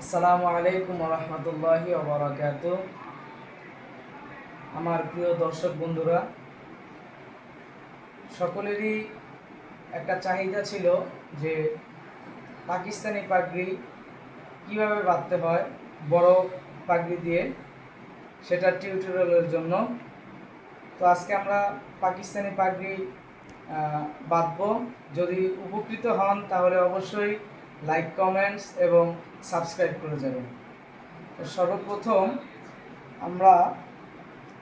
আসসালামু আলাইকুম রহমতুল্লাহি ওবরাকাতু। আমার প্রিয় দর্শক বন্ধুরা, সকলেরই একটা চাহিদা ছিল যে পাকিস্তানি পাগড়ি কীভাবে বাঁধতে হয় বড় পাগড়ি দিয়ে, সেটা টিউটোরিয়ালের জন্য। তো আজকে আমরা পাকিস্তানি পাগড়ি বাঁধবো। যদি উপকৃত হন তাহলে অবশ্যই লাইক, কমেন্টস এবং সাবস্ক্রাইব করে যাবেন। তো সর্বপ্রথম আমরা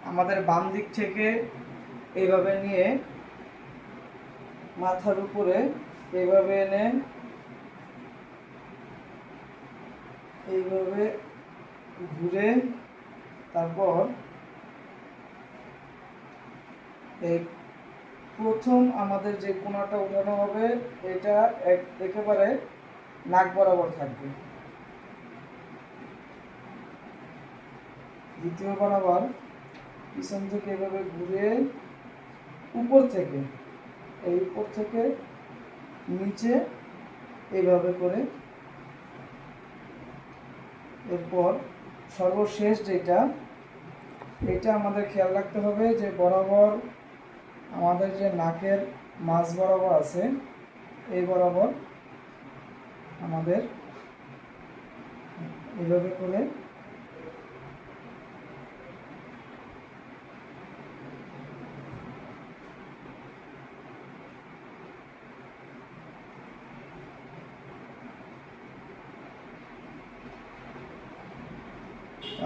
আমাদের বাম দিক থেকে এইভাবে নিয়ে মাথার উপরে এইভাবে এনে এইভাবে ঘুরে তারপর এই প্রথম আমাদের যে কোণাটা উঠানো হবে এটা একেবারে নাক বরাবর থাকবে। দ্বিতীয়বার আবার পিছন থেকে এভাবে ঘুরে উপর থেকে নিচে এইভাবে করে, এরপর সর্বশেষ এটা আমাদের খেয়াল রাখতে হবে যে বরাবর আমাদের যে নাকের মাঝ বরাবর আছে এই বরাবর আমাদের এইভাবে করে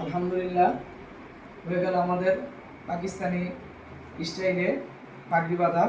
আলহামদুলিল্লাহ হয়ে গেল আমাদের পাকিস্তানি স্টাইলে পাগড়ি বাঁধা।